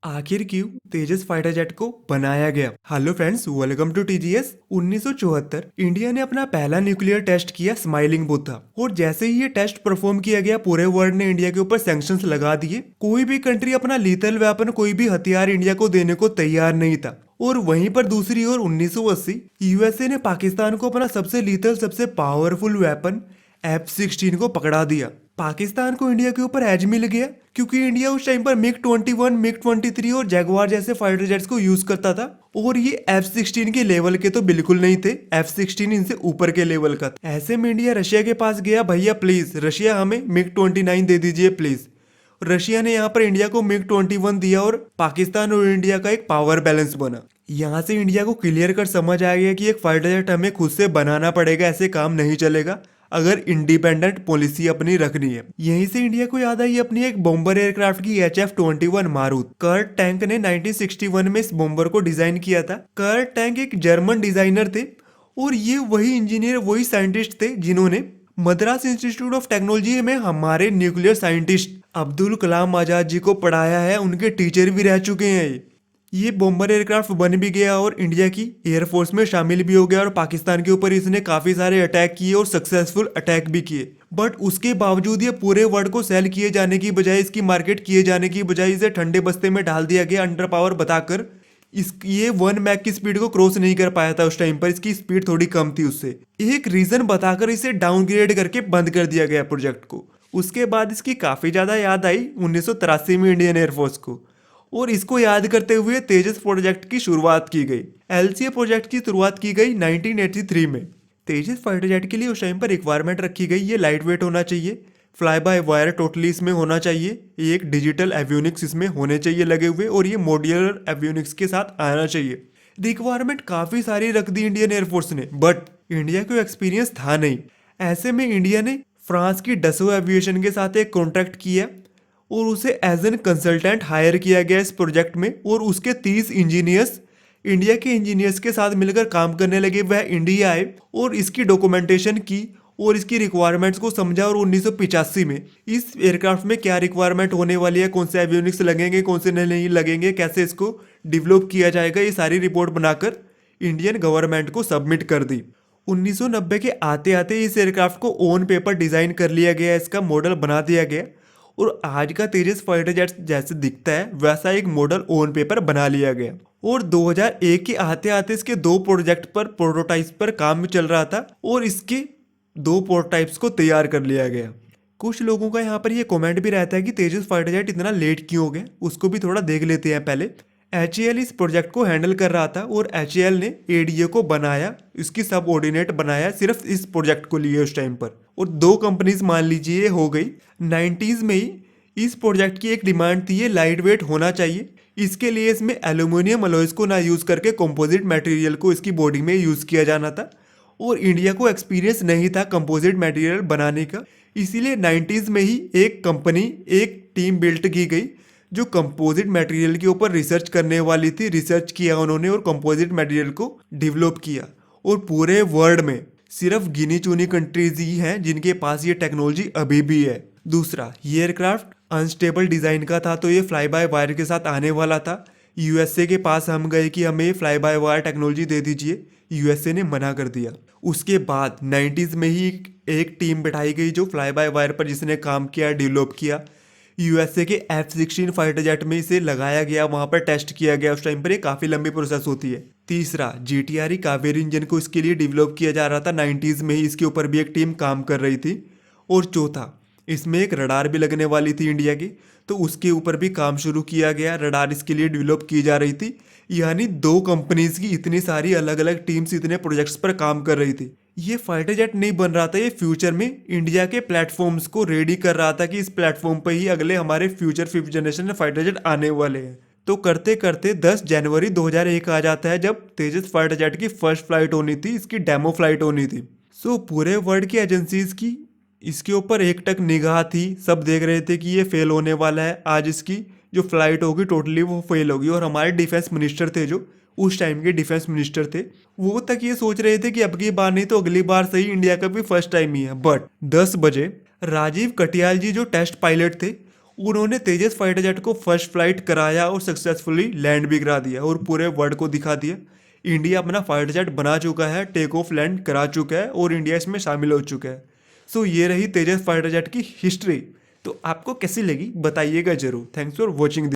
आखिर क्यों तेजस fighter jet को बनाया गया। Hello friends, welcome to TGS. 1974 India ने अपना पहला न्यूक्लियर टेस्ट किया स्माइलिंग बुद्धा, और जैसे ही ये टेस्ट परफॉर्म किया गया पूरे वर्ल्ड ने इंडिया के ऊपर सैंक्शंस लगा दिए। कोई भी कंट्री अपना लीथल वेपन, कोई भी हथियार इंडिया को देने को तैयार नहीं था। और वहीं पर दूसरी ओर 1980 यूएसए ने पाकिस्तान को अपना सबसे लीथल, सबसे पावरफुल वेपन F-16 को पकड़ा दिया। पाकिस्तान को इंडिया के ऊपर एज मिल गया, क्योंकि इंडिया उस टाइम पर मिग-21, मिग-23 और जैगवार जैसे फाइटर जेट्स को यूज करता था, और ये F-16 के लेवल के तो बिल्कुल नहीं थे। F-16 इनसे ऊपर के लेवल का था। ऐसे में इंडिया रशिया के पास गया, भैया प्लीज रशिया हमें मिग-29 दे दीजिए प्लीज। रशिया ने यहाँ पर इंडिया को मिग-21 दिया और पाकिस्तान और इंडिया का एक पावर बैलेंस बना। यहाँ से इंडिया को क्लियर कर समझ आ गया कि एक फाइटर जेट हमें खुद से बनाना पड़ेगा, ऐसे काम नहीं चलेगा अगर इंडिपेंडेंट पॉलिसी अपनी रखनी है। यहीं से इंडिया को याद आई अपनी एक बॉम्बर एयरक्राफ्ट की HF-21 मारूत। कर्ट टैंक ने 1961 में इस बॉम्बर को डिजाइन किया था। कर्ट टैंक एक जर्मन डिजाइनर थे, और ये वही इंजीनियर, वही साइंटिस्ट थे जिन्होंने मद्रास इंस्टीट्यूट ऑफ टेक्नोलॉजी में हमारे न्यूक्लियर साइंटिस्ट अब्दुल कलाम आजाद जी को पढ़ाया है। उनके टीचर भी रह चुके हैं। ये बॉम्बर एयरक्राफ्ट बन भी गया और इंडिया की एयरफोर्स में शामिल भी हो गया, और पाकिस्तान के ऊपर इसने काफी सारे अटैक किए और सक्सेसफुल अटैक भी किए। बट उसके बावजूद ये पूरे वर्ल्ड को सेल किए जाने की बजाय, इसकी मार्केट किए जाने की बजाय इसे ठंडे बस्ते में डाल दिया गया अंडर पावर बताकर। ये 1 मैक की स्पीड को क्रॉस नहीं कर पाया था उस टाइम पर, इसकी स्पीड थोड़ी कम थी उससे। एक रीजन बताकर इसे डाउनग्रेड करके बंद कर दिया गया प्रोजेक्ट को। उसके बाद इसकी काफी ज्यादा याद आई 1983 में इंडियन एयरफोर्स को, और इसको याद करते हुए तेजस प्रोजेक्ट की शुरुआत की गई। एलसीए प्रोजेक्ट की शुरुआत की गई 1983 में। तेजस फाइटर जेट के लिए उस टाइम पर रिक्वायरमेंट रखी गई, ये लाइट वेट होना चाहिए, फ्लाई बाय वायर टोटली इसमें होना चाहिए, एक डिजिटल एवियोनिक्स इसमें होने चाहिए लगे हुए, और ये मॉड्यूलर एवियोनिक्स के साथ आना चाहिए। रिक्वायरमेंट काफी सारी रख दी इंडियन एयरफोर्स ने, बट इंडिया को एक्सपीरियंस था नहीं। ऐसे में इंडिया ने फ्रांस की डसो एविएशन के साथ एक कॉन्ट्रैक्ट किया, और उसे एज एन कंसल्टेंट हायर किया गया इस प्रोजेक्ट में, और उसके 30 इंजीनियर्स इंडिया के इंजीनियर्स के साथ मिलकर काम करने लगे। वह इंडिया आए और इसकी डॉक्यूमेंटेशन की और इसकी रिक्वायरमेंट्स को समझा, और 1985 में इस एयरक्राफ्ट में क्या रिक्वायरमेंट होने वाली है, कौन से एवियोनिक्स लगेंगे, कौन से नहीं लगेंगे, कैसे इसको डेवलप किया जाएगा, ये सारी रिपोर्ट बनाकर इंडियन गवर्नमेंट को सबमिट कर दी। 1990 के आते आते इस एयरक्राफ्ट को ऑन पेपर डिजाइन कर लिया गया, इसका मॉडल बना दिया गया, और आज का तेजस फाइटर जेट जैसे दिखता है वैसा एक मॉडल ऑन पेपर बना लिया गया। और 2001 के आते आते इसके 2 प्रोजेक्ट पर, प्रोटोटाइप्स पर काम चल रहा था, और इसके 2 प्रोटोटाइप्स को तैयार कर लिया गया। कुछ लोगों का यहाँ पर ये कमेंट भी रहता है कि तेजस फाइटर जेट इतना लेट क्यों हो गया, उसको भी थोड़ा देख लेते हैं पहले। HAL इस प्रोजेक्ट को हैंडल कर रहा था, और HAL ने ADA को बनाया, इसकी सब ऑर्डिनेट बनाया सिर्फ इस प्रोजेक्ट को लिए उस टाइम पर, और 2 कंपनीज मान लीजिए हो गई। 90s में ही इस प्रोजेक्ट की एक डिमांड थी, ये लाइट वेट होना चाहिए। इसके लिए इसमें एल्यूमिनियम अलॉयज को ना यूज करके कंपोजिट मटेरियल को इसकी बॉडी में यूज किया जाना था, और इंडिया को एक्सपीरियंस नहीं था कंपोजिट मटेरियल बनाने का। इसीलिए 90s में ही एक कंपनी, एक टीम बिल्ट की गई जो कंपोजिट मटेरियल के ऊपर रिसर्च करने वाली थी। रिसर्च किया उन्होंने और कंपोजिट मटेरियल को डेवलप किया, और पूरे वर्ल्ड में सिर्फ गिनी चुनी कंट्रीज ही हैं जिनके पास ये टेक्नोलॉजी अभी भी है। दूसरा, ये एयरक्राफ्ट अनस्टेबल डिजाइन का था, तो ये फ्लाई बाय वायर के साथ आने वाला था। यूएसए के पास हम गए कि हमें फ्लाई बाय वायर टेक्नोलॉजी दे दीजिए, यूएसए ने मना कर दिया। उसके बाद 90s में ही एक टीम बैठाई गई जो फ्लाई बाय वायर पर जिसने काम किया, डेवलप किया। यूएसए के F-16 फाइटर जेट में इसे लगाया गया, वहां पर टेस्ट किया गया। उस टाइम पर ये काफी लंबी प्रोसेस होती है। तीसरा, GTRE कावेरी इंजन को इसके लिए डेवलप किया जा रहा था 90s में ही, इसके ऊपर भी एक टीम काम कर रही थी। और चौथा, इसमें एक रडार भी लगने वाली थी इंडिया की, तो उसके ऊपर भी काम शुरू किया गया, रडार इसके लिए डेवलप की जा रही थी। यानी 2 कंपनीज की इतनी सारी अलग अलग टीम्स इतने प्रोजेक्ट्स पर काम कर रही थी। ये फाइटर जेट नहीं बन रहा था, ये फ्यूचर में इंडिया के प्लेटफॉर्म्स को रेडी कर रहा था कि इस प्लेटफॉर्म पर ही अगले हमारे future 5th generation fighter jet आने वाले हैं। तो करते करते 10 जनवरी 2001 आ जाता है, जब तेजस फाइटर जेट की फर्स्ट फ्लाइट होनी थी, इसकी डेमो फ्लाइट होनी थी। सो पूरे वर्ल्ड की एजेंसीज की इसके ऊपर एकटक निगाह थी, सब देख रहे थे कि ये फेल होने वाला है, आज इसकी जो फ्लाइट होगी टोटली वो फेल होगी। और हमारे डिफेंस मिनिस्टर थे, जो उस टाइम के डिफेंस मिनिस्टर थे, वो तक ये सोच रहे थे कि अब की बार नहीं तो अगली बार सही, इंडिया का भी फर्स्ट टाइम ही है। बट 10 बजे राजीव कटियाल जी जो टेस्ट पायलट थे, उन्होंने तेजस फाइटर जेट को फर्स्ट फ्लाइट कराया और सक्सेसफुली लैंड भी करा दिया और पूरे वर्ल्ड को दिखा दिया इंडिया अपना फाइटर जेट बना चुका है, टेक ऑफ लैंड करा चुका है और इंडिया इसमें शामिल हो चुका है। सो ये रही तेजस फाइटर जेट की हिस्ट्री। तो आपको कैसी लगी बताइएगा जरूर। Thanks for watching.